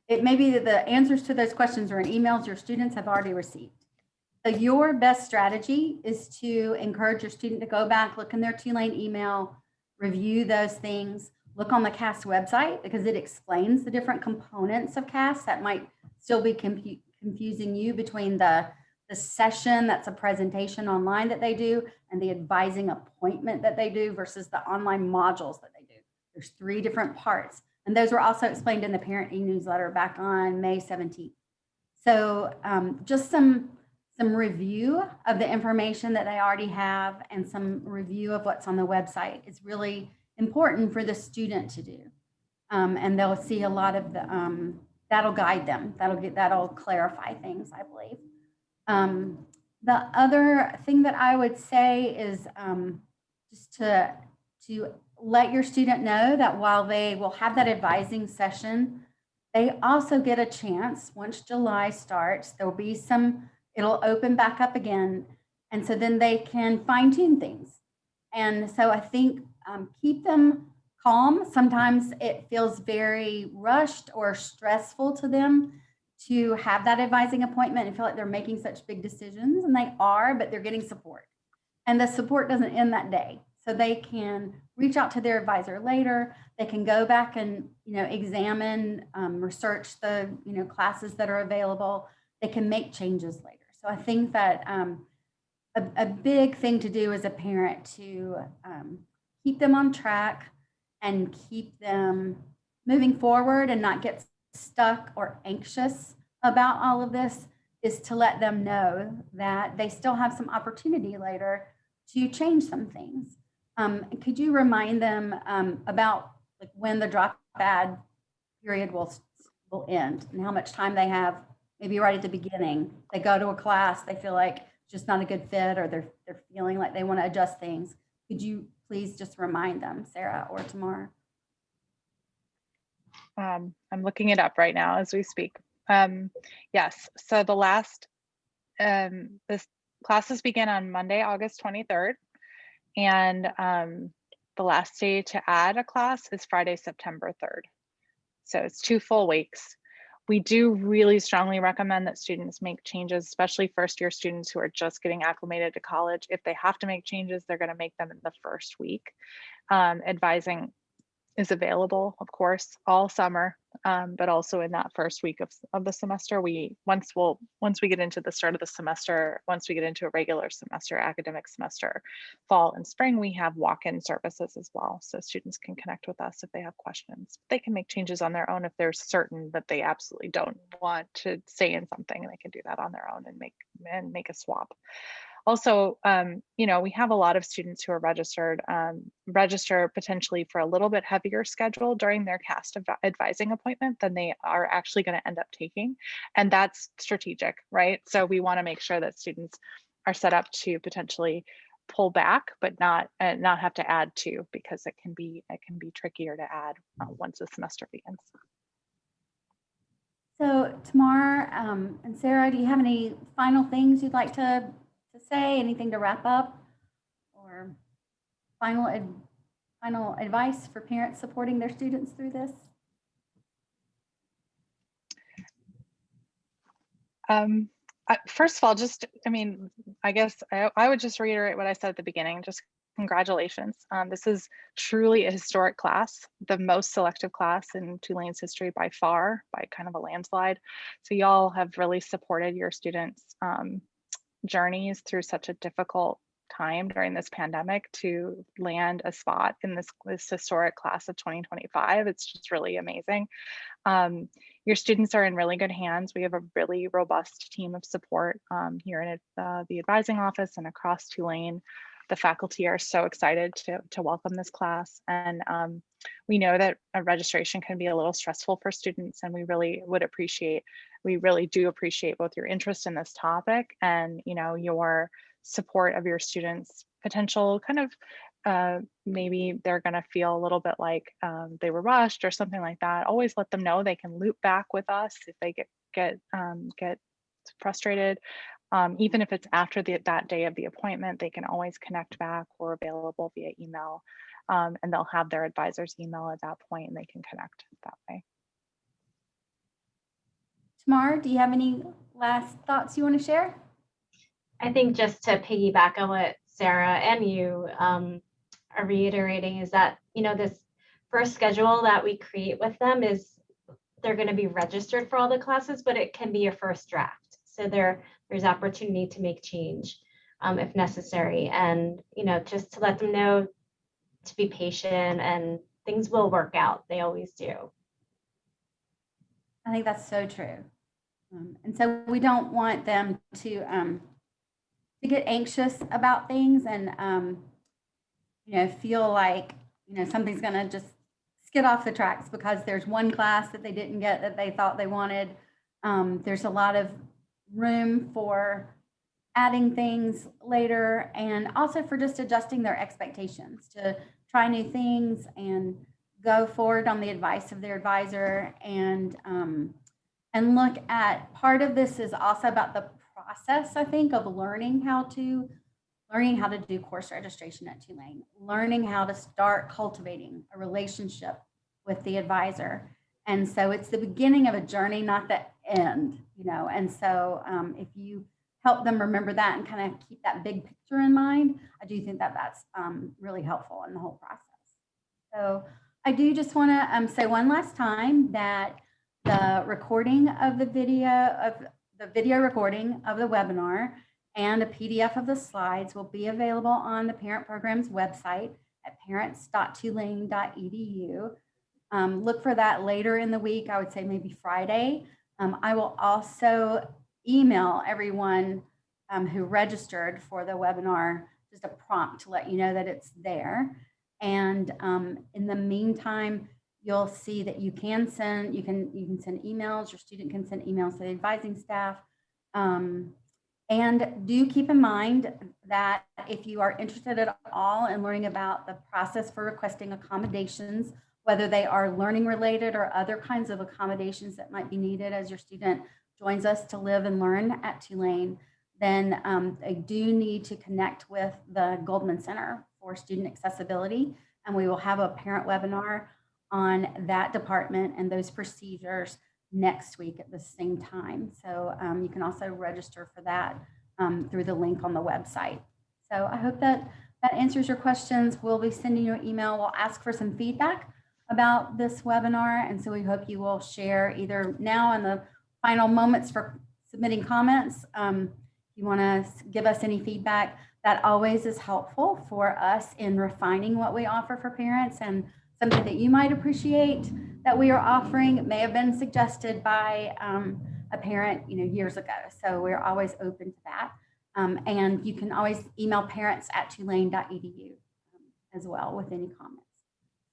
it may be that the answers to those questions are in emails your students have already received. So your best strategy is to encourage your student to go back, look in their Tulane email, review those things, look on the CAST website because it explains the different components of CAST that might still be confusing you between the session that's a presentation online that they do and the advising appointment that they do versus the online modules that they do. There's 3 different parts. And those were also explained in the parent e-newsletter back on May 17th. So just some review of the information that they already have and some review of what's on the website is really important for the student to do. And they'll see a lot of the, that'll guide them. That'll clarify things, I believe. The other thing that I would say is just to let your student know that while they will have that advising session, they also get a chance once July starts, there'll be it'll open back up again. And so then they can fine tune things. And so I think keep them calm. Sometimes it feels very rushed or stressful to them to have that advising appointment and feel like they're making such big decisions, and they are, but they're getting support. And the support doesn't end that day. So they can reach out to their advisor later. They can go back and, examine, research the, classes that are available. They can make changes later. So I think that a big thing to do as a parent to keep them on track and keep them moving forward and not get stuck or anxious about all of this is to let them know that they still have some opportunity later to change some things. Could you remind them about when the drop ad period will end and how much time they have? Maybe right at the beginning, they go to a class, they feel like it's just not a good fit, or they're feeling like they want to adjust things. Could you please just remind them, Sarah or Tamar? I'm looking it up right now as we speak. Yes, so this classes begin on Monday, August 23rd, and the last day to add a class is Friday, September 3rd. So it's 2 full weeks. We do really strongly recommend that students make changes, especially first-year students who are just getting acclimated to college. If they have to make changes, they're going to make them in the first week. Advising is available, of course, all summer, but also in that first week of the semester. Once we get into the start of the semester, once we get into a regular semester, academic semester, fall and spring, we have walk-in services as well. So students can connect with us if they have questions. They can make changes on their own if they're certain that they absolutely don't want to stay in something, and they can do that on their own and make a swap. Also, we have a lot of students who are register potentially for a little bit heavier schedule during their CAST advising appointment than they are actually going to end up taking. And that's strategic, right? So we want to make sure that students are set up to potentially pull back, but not have to add to, because it can be trickier to add once the semester begins. So Tamar and Sarah, do you have any final things you'd like to say? Anything to wrap up, or final advice for parents supporting their students through this? First of all, I guess I would just reiterate what I said at the beginning. Just congratulations. This is truly a historic class, the most selective class in Tulane's history by far, by kind of a landslide. So y'all have really supported your students' journeys through such a difficult time during this pandemic to land a spot in this historic class of 2025. It's just really amazing. Your students are in really good hands. We have a really robust team of support here in the advising office and across Tulane. The faculty are so excited to welcome this class. And we know that a registration can be a little stressful for students, and we really do appreciate both your interest in this topic and your support of your students' potential kind of maybe they're going to feel a little bit like they were rushed or something like that. Always let them know they can loop back with us if they get frustrated. Even if it's after that day of the appointment, they can always connect back. We're available via email, and they'll have their advisor's email at that point, and they can connect that way. Tamar, do you have any last thoughts you want to share? I think just to piggyback on what Sarah and you are reiterating is that, this first schedule that we create with them they're going to be registered for all the classes, but it can be a first draft. So there's opportunity to make change if necessary. And, just to let them know to be patient and things will work out. They always do. I think that's so true. And so we don't want them to get anxious about things and, feel like, something's going to just skid off the tracks because there's one class that they didn't get that they thought they wanted. There's a lot of room for adding things later and also for just adjusting their expectations to try new things and go forward on the advice of their advisor and look at part of this is also about the process, I think, of learning how to do course registration at Tulane, learning how to start cultivating a relationship with the advisor. And so it's the beginning of a journey, not the end, and so if you help them remember that and kind of keep that big picture in mind, I do think that that's really helpful in the whole process. So I do just want to say one last time that the recording of the video recording of the webinar and a PDF of the slides will be available on the parent program's website at parents.tulane.edu. Look for that later in the week. I would say maybe Friday. I will also email everyone who registered for the webinar just a prompt to let you know that it's there. And in the meantime, you'll see that you can send emails. Your student can send emails to the advising staff. And do keep in mind that if you are interested at all in learning about the process for requesting accommodations, whether they are learning related or other kinds of accommodations that might be needed as your student joins us to live and learn at Tulane, then they do need to connect with the Goldman Center for Student Accessibility. And we will have a parent webinar on that department and those procedures next week at the same time. So you can also register for that through the link on the website. So I hope that answers your questions. We'll be sending you an email. We'll ask for some feedback about this webinar. And so we hope you will share either now in the final moments for submitting comments. If you want to give us any feedback, that always is helpful for us in refining what we offer for parents, and something that you might appreciate that we are offering. It may have been suggested by a parent, years ago. So we're always open to that. And you can always email parents@tulane.edu as well with any comments.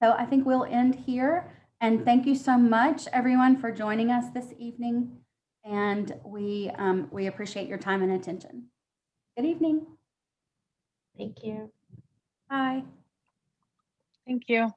So I think we'll end here. And thank you so much, everyone, for joining us this evening. And we appreciate your time and attention. Good evening. Thank you. Bye. Thank you.